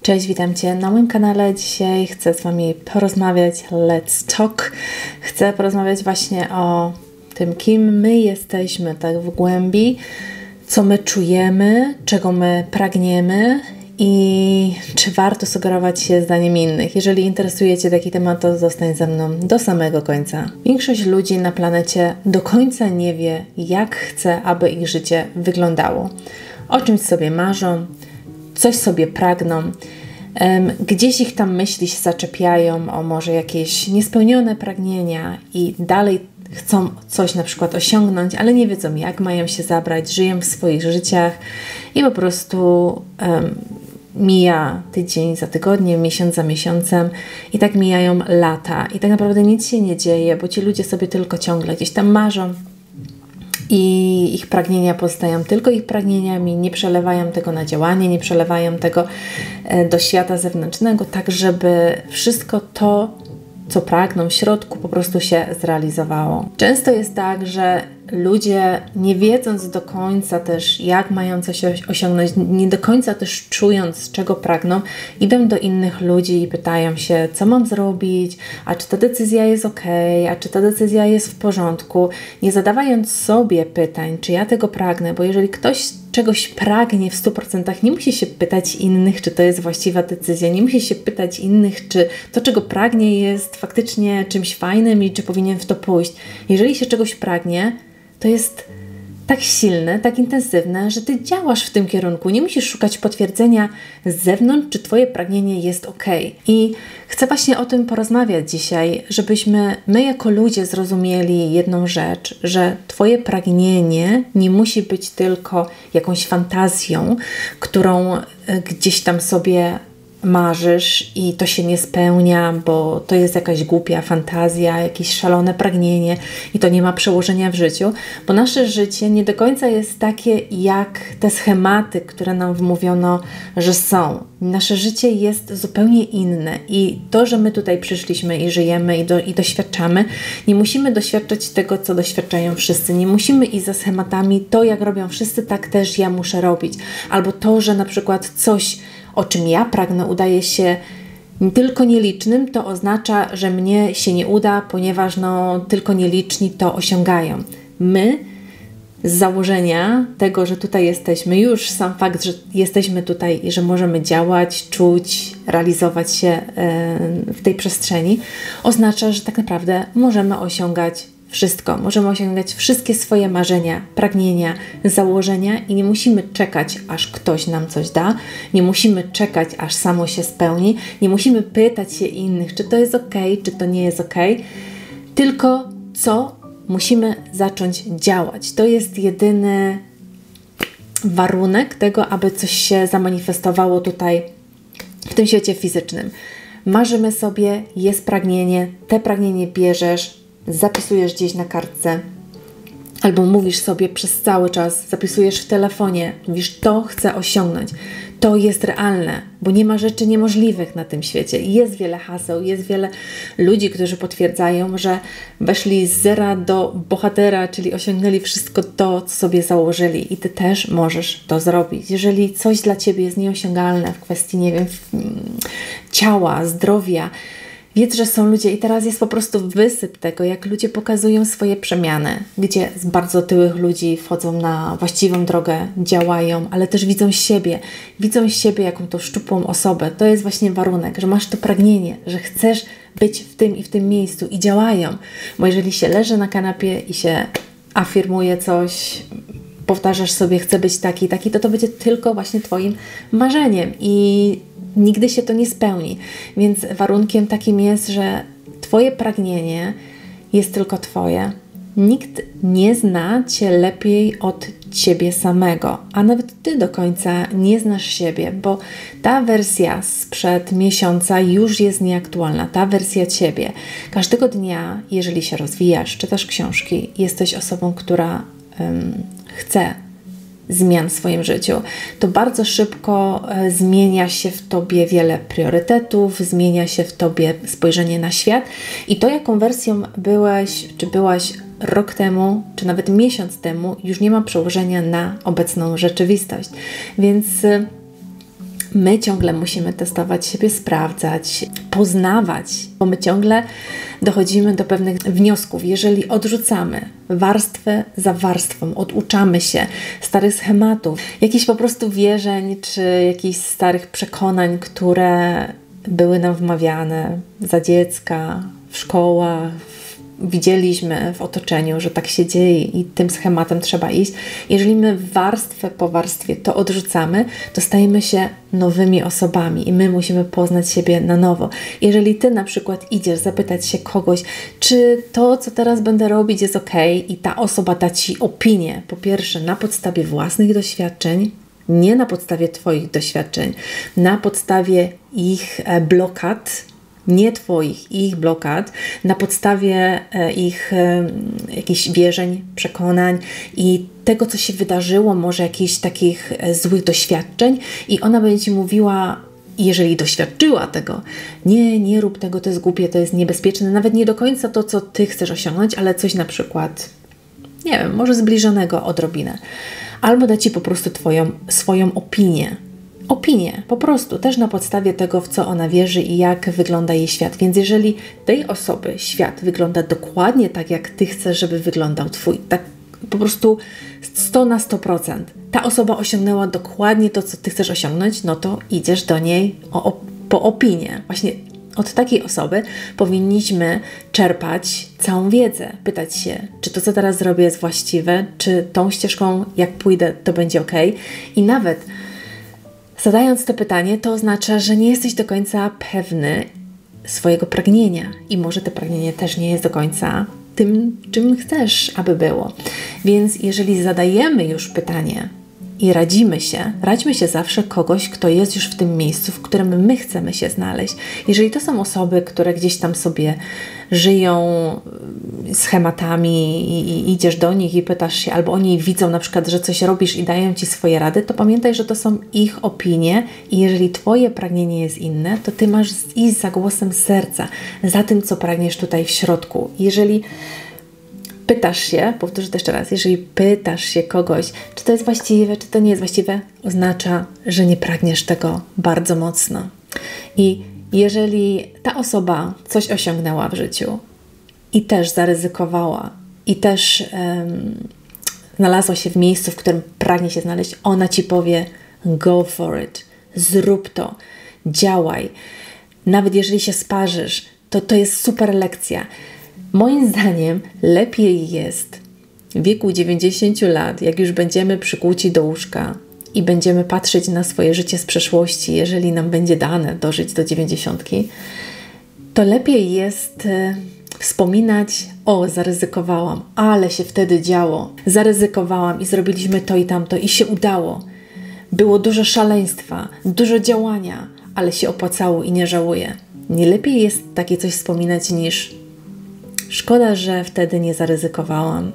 Cześć, witam Cię na moim kanale. Dzisiaj chcę z Wami porozmawiać, let's talk. Chcę porozmawiać właśnie o tym, kim my jesteśmy, tak w głębi, co my czujemy, czego my pragniemy i czy warto sugerować się zdaniem innych. Jeżeli interesuje Cię taki temat, to zostań ze mną do samego końca. Większość ludzi na planecie do końca nie wie, jak chce, aby ich życie wyglądało. O czymś sobie marzą, coś sobie pragną, gdzieś ich tam myśli się zaczepiają o może jakieś niespełnione pragnienia i dalej chcą coś na przykład osiągnąć, ale nie wiedzą, jak mają się zabrać, żyją w swoich życiach i po prostu mija tydzień za tygodniem, miesiąc za miesiącem i tak mijają lata i tak naprawdę nic się nie dzieje, bo ci ludzie sobie tylko ciągle gdzieś tam marzą i ich pragnienia pozostają tylko ich pragnieniami, nie przelewają tego na działanie, nie przelewają tego do świata zewnętrznego, tak żeby wszystko to, co pragną w środku, po prostu się zrealizowało. Często jest tak, że ludzie, nie wiedząc do końca też, jak mają coś osiągnąć, nie do końca też czując, czego pragną, idą do innych ludzi i pytają się, co mam zrobić, a czy ta decyzja jest ok, a czy ta decyzja jest w porządku, nie zadawając sobie pytań, czy ja tego pragnę, bo jeżeli ktoś czegoś pragnie w 100%, nie musi się pytać innych, czy to jest właściwa decyzja, nie musi się pytać innych, czy to, czego pragnie, jest faktycznie czymś fajnym i czy powinien w to pójść. Jeżeli się czegoś pragnie, to jest tak silne, tak intensywne, że Ty działasz w tym kierunku. Nie musisz szukać potwierdzenia z zewnątrz, czy Twoje pragnienie jest ok. I chcę właśnie o tym porozmawiać dzisiaj, żebyśmy my jako ludzie zrozumieli jedną rzecz, że Twoje pragnienie nie musi być tylko jakąś fantazją, którą gdzieś tam sobie marzysz i to się nie spełnia, bo to jest jakaś głupia fantazja, jakieś szalone pragnienie i to nie ma przełożenia w życiu, bo nasze życie nie do końca jest takie jak te schematy, które nam wmówiono, że są. Nasze życie jest zupełnie inne i to, że my tutaj przyszliśmy i żyjemy i doświadczamy, nie musimy doświadczać tego, co doświadczają wszyscy. Nie musimy iść za schematami, to jak robią wszyscy, tak też ja muszę robić. Albo to, że na przykład coś, o czym ja pragnę, udaje się tylko nielicznym, to oznacza, że mnie się nie uda, ponieważ tylko nieliczni to osiągają. My z założenia tego, że tutaj jesteśmy, już sam fakt, że jesteśmy tutaj i że możemy działać, czuć, realizować się w tej przestrzeni, oznacza, że tak naprawdę możemy osiągać wszystko. Możemy osiągać wszystkie swoje marzenia, pragnienia, założenia i nie musimy czekać, aż ktoś nam coś da, nie musimy czekać, aż samo się spełni, nie musimy pytać się innych, czy to jest ok, czy to nie jest ok, tylko co musimy zacząć działać. To jest jedyny warunek tego, aby coś się zamanifestowało tutaj w tym świecie fizycznym. Marzymy sobie, jest pragnienie, te pragnienie bierzesz, zapisujesz gdzieś na kartce albo mówisz sobie przez cały czas, zapisujesz w telefonie, mówisz, to chcę osiągnąć, to jest realne, bo nie ma rzeczy niemożliwych na tym świecie. Jest wiele haseł, jest wiele ludzi, którzy potwierdzają, że weszli z zera do bohatera, czyli osiągnęli wszystko to, co sobie założyli i Ty też możesz to zrobić. Jeżeli coś dla Ciebie jest nieosiągalne w kwestii, nie wiem, ciała, zdrowia, wiedz, że są ludzie i teraz jest po prostu wysyp tego, jak ludzie pokazują swoje przemiany, gdzie z bardzo otyłych ludzi wchodzą na właściwą drogę, działają, ale też widzą siebie jaką tą szczupłą osobę. To jest właśnie warunek, że masz to pragnienie, że chcesz być w tym i w tym miejscu i działają. Bo jeżeli się leży na kanapie i się afirmuje coś, powtarzasz sobie, chcę być taki, to będzie tylko właśnie Twoim marzeniem i nigdy się to nie spełni. Więc warunkiem takim jest, że Twoje pragnienie jest tylko Twoje. Nikt nie zna Cię lepiej od Ciebie samego, a nawet Ty do końca nie znasz siebie, bo ta wersja sprzed miesiąca już jest nieaktualna, ta wersja Ciebie. Każdego dnia, jeżeli się rozwijasz, czytasz książki, jesteś osobą, która chce zmian w swoim życiu, to bardzo szybko zmienia się w Tobie wiele priorytetów, zmienia się w Tobie spojrzenie na świat i to, jaką wersją byłeś, czy byłaś rok temu, czy nawet miesiąc temu, już nie ma przełożenia na obecną rzeczywistość. Więc my ciągle musimy testować siebie, sprawdzać, poznawać, bo my ciągle dochodzimy do pewnych wniosków. Jeżeli odrzucamy warstwę za warstwą, oduczamy się starych schematów, jakichś po prostu wierzeń, czy jakichś starych przekonań, które były nam wmawiane za dziecka, w szkołach, widzieliśmy w otoczeniu, że tak się dzieje i tym schematem trzeba iść. Jeżeli my warstwę po warstwie to odrzucamy, to stajemy się nowymi osobami i my musimy poznać siebie na nowo. Jeżeli Ty na przykład idziesz zapytać się kogoś, czy to, co teraz będę robić, jest ok, i ta osoba da Ci opinię, po pierwsze na podstawie własnych doświadczeń, nie na podstawie Twoich doświadczeń, na podstawie ich blokad, nie Twoich, ich blokad, na podstawie ich jakichś wierzeń, przekonań i tego, co się wydarzyło, może jakichś takich złych doświadczeń, i ona będzie Ci mówiła, jeżeli doświadczyła tego, nie rób tego, to jest głupie, to jest niebezpieczne, nawet nie do końca to, co Ty chcesz osiągnąć, ale coś na przykład, nie wiem, może zbliżonego odrobinę. Albo da Ci po prostu swoją opinię. Opinię, po prostu, też na podstawie tego, w co ona wierzy i jak wygląda jej świat. Więc jeżeli tej osoby świat wygląda dokładnie tak, jak Ty chcesz, żeby wyglądał Twój, tak po prostu 100 na 100%, ta osoba osiągnęła dokładnie to, co Ty chcesz osiągnąć, no to idziesz do niej po opinię. Właśnie od takiej osoby powinniśmy czerpać całą wiedzę, pytać się, czy to, co teraz zrobię, jest właściwe, czy tą ścieżką, jak pójdę, to będzie ok. I nawet zadając to pytanie, to oznacza, że nie jesteś do końca pewny swojego pragnienia i może to pragnienie też nie jest do końca tym, czym chcesz, aby było. Więc jeżeli zadajemy już pytanie i radźmy się zawsze kogoś, kto jest już w tym miejscu, w którym my chcemy się znaleźć. Jeżeli to są osoby, które gdzieś tam sobie żyją schematami i idziesz do nich i pytasz się, albo oni widzą na przykład, że coś robisz i dają Ci swoje rady, to pamiętaj, że to są ich opinie i jeżeli Twoje pragnienie jest inne, to Ty masz iść za głosem serca, za tym, co pragniesz tutaj w środku. Jeżeli pytasz się, powtórzę to jeszcze raz, jeżeli pytasz się kogoś, czy to jest właściwe, czy to nie jest właściwe, oznacza, że nie pragniesz tego bardzo mocno. I jeżeli ta osoba coś osiągnęła w życiu i też zaryzykowała i też znalazła się w miejscu, w którym pragnie się znaleźć, ona Ci powie go for it, zrób to, działaj. Nawet jeżeli się sparzysz, to jest super lekcja. Moim zdaniem lepiej jest w wieku 90 lat, jak już będziemy przykuci do łóżka i będziemy patrzeć na swoje życie z przeszłości, jeżeli nam będzie dane dożyć do 90, to lepiej jest wspominać, zaryzykowałam, ale się wtedy działo, zaryzykowałam i zrobiliśmy to i tamto i się udało. Było dużo szaleństwa, dużo działania, ale się opłacało i nie żałuję. Nie lepiej jest takie coś wspominać niż szkoda, że wtedy nie zaryzykowałam.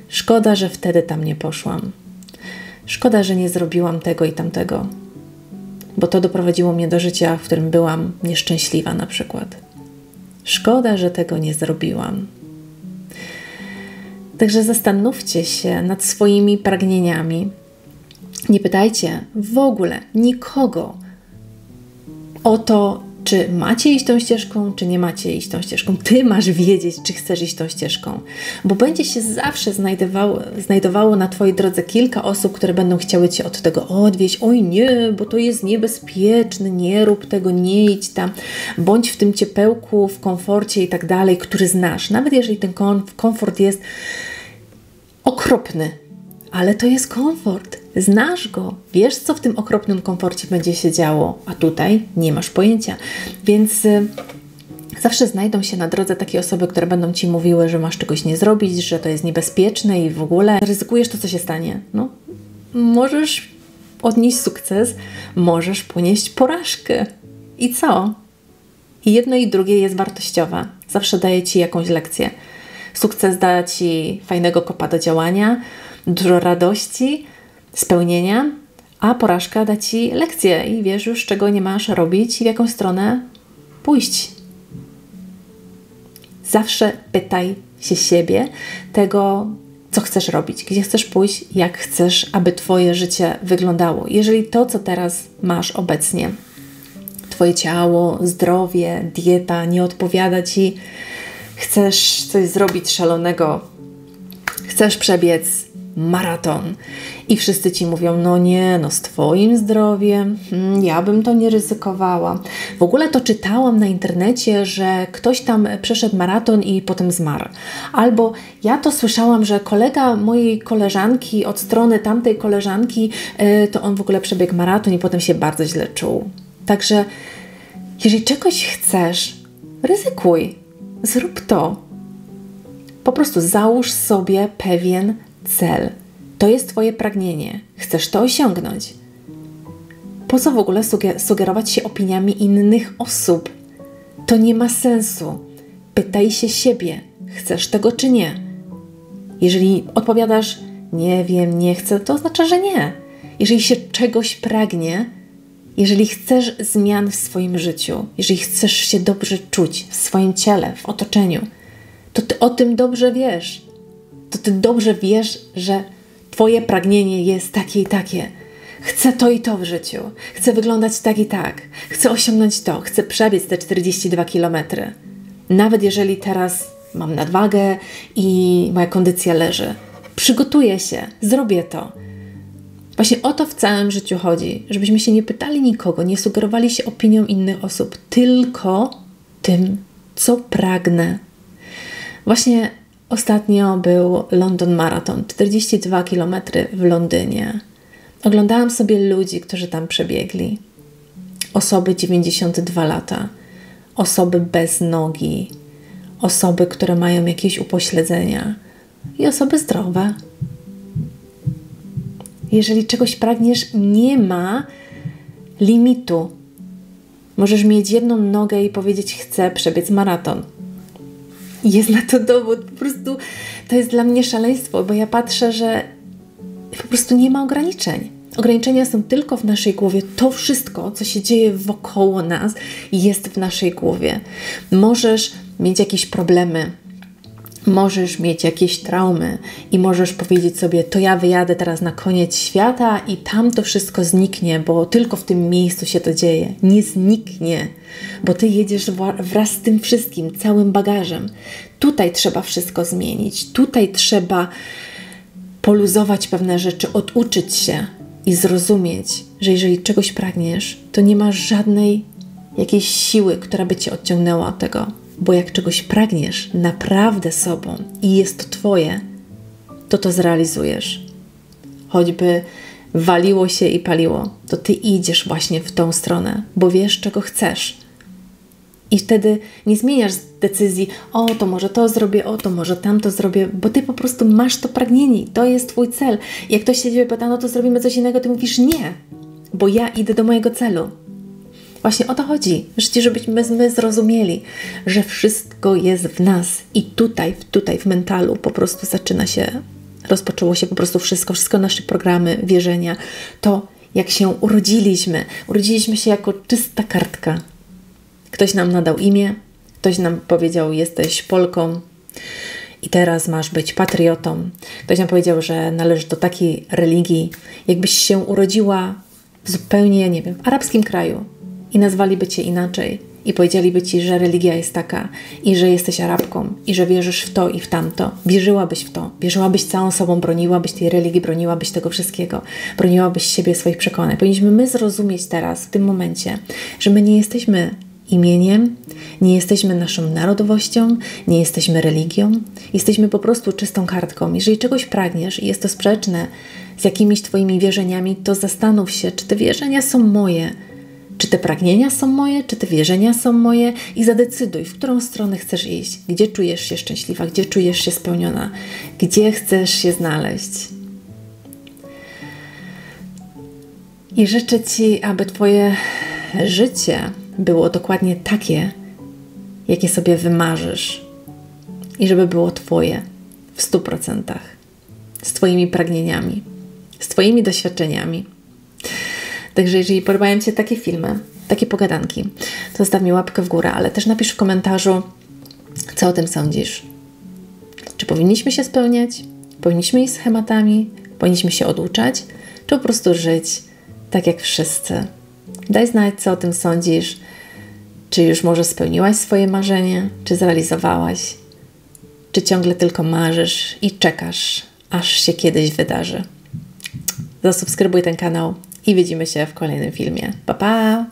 Szkoda, że wtedy tam nie poszłam. Szkoda, że nie zrobiłam tego i tamtego. Bo to doprowadziło mnie do życia, w którym byłam nieszczęśliwa na przykład. Szkoda, że tego nie zrobiłam. Także zastanówcie się nad swoimi pragnieniami. Nie pytajcie w ogóle nikogo o to, czy macie iść tą ścieżką, czy nie macie iść tą ścieżką. Ty masz wiedzieć, czy chcesz iść tą ścieżką. Bo będzie się zawsze znajdowało na Twojej drodze kilka osób, które będą chciały Cię od tego odwieźć. Oj nie, bo to jest niebezpieczne, nie rób tego, nie idź tam. Bądź w tym ciepełku, w komforcie i tak dalej, który znasz. Nawet jeżeli ten komfort jest okropny, ale to jest komfort. Znasz go. Wiesz, co w tym okropnym komforcie będzie się działo, a tutaj nie masz pojęcia. Więc zawsze znajdą się na drodze takie osoby, które będą Ci mówiły, że masz czegoś nie zrobić, że to jest niebezpieczne i w ogóle ryzykujesz, to co się stanie. No, możesz odnieść sukces, możesz ponieść porażkę. I co? I jedno i drugie jest wartościowe. Zawsze daje Ci jakąś lekcję. Sukces da Ci fajnego kopa do działania, dużo radości, spełnienia, a porażka da Ci lekcję i wiesz już, czego nie masz robić i w jaką stronę pójść. Zawsze pytaj się siebie tego, co chcesz robić, gdzie chcesz pójść, jak chcesz, aby Twoje życie wyglądało. Jeżeli to, co teraz masz obecnie, Twoje ciało, zdrowie, dieta nie odpowiada Ci, chcesz coś zrobić szalonego, chcesz przebiec maraton i wszyscy Ci mówią, no nie, no z Twoim zdrowiem, ja bym to nie ryzykowała. W ogóle to czytałam na internecie, że ktoś tam przeszedł maraton i potem zmarł. Albo ja to słyszałam, że kolega mojej koleżanki od strony tamtej koleżanki, to on w ogóle przebiegł maraton i potem się bardzo źle czuł. Także jeżeli czegoś chcesz, ryzykuj, zrób to. Po prostu załóż sobie pewien cel. To jest Twoje pragnienie. Chcesz to osiągnąć. Po co w ogóle sugerować się opiniami innych osób? To nie ma sensu. Pytaj się siebie, chcesz tego czy nie. Jeżeli odpowiadasz, nie wiem, nie chcę, to oznacza, że nie. Jeżeli się czegoś pragnie, jeżeli chcesz zmian w swoim życiu, jeżeli chcesz się dobrze czuć w swoim ciele, w otoczeniu, to Ty o tym dobrze wiesz. To Ty dobrze wiesz, że Twoje pragnienie jest takie i takie. Chcę to i to w życiu. Chcę wyglądać tak i tak. Chcę osiągnąć to. Chcę przebiec te 42 km. Nawet jeżeli teraz mam nadwagę i moja kondycja leży. Przygotuję się. Zrobię to. Właśnie o to w całym życiu chodzi. Żebyśmy się nie pytali nikogo, nie sugerowali się opinią innych osób. Tylko tym, co pragnę. Właśnie ostatnio był London Marathon, 42 km w Londynie. Oglądałam sobie ludzi, którzy tam przebiegli. Osoby 92 lata, osoby bez nogi, osoby, które mają jakieś upośledzenia i osoby zdrowe. Jeżeli czegoś pragniesz, nie ma limitu. Możesz mieć jedną nogę i powiedzieć, chcę przebiec maraton. Jest na to dowód. Po prostu to jest dla mnie szaleństwo, bo ja patrzę, że po prostu nie ma ograniczeń. Ograniczenia są tylko w naszej głowie. To wszystko, co się dzieje wokoło nas, jest w naszej głowie. Możesz mieć jakieś problemy, możesz mieć jakieś traumy i możesz powiedzieć sobie, to ja wyjadę teraz na koniec świata i tam to wszystko zniknie, bo tylko w tym miejscu się to dzieje. Nie zniknie, bo Ty jedziesz wraz z tym wszystkim, całym bagażem. Tutaj trzeba wszystko zmienić, tutaj trzeba poluzować pewne rzeczy, oduczyć się i zrozumieć, że jeżeli czegoś pragniesz, to nie masz żadnej jakiejś siły, która by Cię odciągnęła od tego. Bo jak czegoś pragniesz naprawdę sobą i jest to Twoje, to zrealizujesz. Choćby waliło się i paliło, to Ty idziesz właśnie w tą stronę, bo wiesz, czego chcesz. I wtedy nie zmieniasz decyzji, o, to może to zrobię, o, to może tamto zrobię, bo Ty po prostu masz to pragnienie, to jest Twój cel. I jak ktoś się Ciebie pyta, no to zrobimy coś innego, Ty mówisz nie, bo ja idę do mojego celu. Właśnie o to chodzi, żebyśmy my zrozumieli, że wszystko jest w nas i tutaj w mentalu po prostu rozpoczęło się po prostu wszystko nasze programy, wierzenia, to jak się urodziliśmy się jako czysta kartka. Ktoś nam nadał imię, ktoś nam powiedział, jesteś Polką i teraz masz być patriotą. Ktoś nam powiedział, że należysz do takiej religii, jakbyś się urodziła w zupełnie, nie wiem, w arabskim kraju. I nazwaliby Cię inaczej i powiedzieliby Ci, że religia jest taka i że jesteś Arabką i że wierzysz w to i w tamto. Wierzyłabyś w to, wierzyłabyś całą sobą, broniłabyś tej religii, broniłabyś tego wszystkiego, broniłabyś siebie, swoich przekonań. Powinniśmy my zrozumieć teraz, w tym momencie, że my nie jesteśmy imieniem, nie jesteśmy naszą narodowością, nie jesteśmy religią, jesteśmy po prostu czystą kartką. Jeżeli czegoś pragniesz i jest to sprzeczne z jakimiś Twoimi wierzeniami, to zastanów się, czy te wierzenia są moje, czy te pragnienia są moje, czy te wierzenia są moje i zadecyduj, w którą stronę chcesz iść, gdzie czujesz się szczęśliwa, gdzie czujesz się spełniona, gdzie chcesz się znaleźć. I życzę Ci, aby Twoje życie było dokładnie takie, jakie sobie wymarzysz i żeby było Twoje w 100%, z Twoimi pragnieniami, z Twoimi doświadczeniami. Także jeżeli podobają Ci się takie filmy, takie pogadanki, to zostaw mi łapkę w górę, ale też napisz w komentarzu, co o tym sądzisz. Czy powinniśmy się spełniać? Powinniśmy iść schematami? Powinniśmy się oduczać? Czy po prostu żyć tak jak wszyscy? Daj znać, co o tym sądzisz. Czy już może spełniłaś swoje marzenie? Czy zrealizowałaś? Czy ciągle tylko marzysz i czekasz, aż się kiedyś wydarzy? Zasubskrybuj ten kanał i widzimy się w kolejnym filmie. Pa, pa!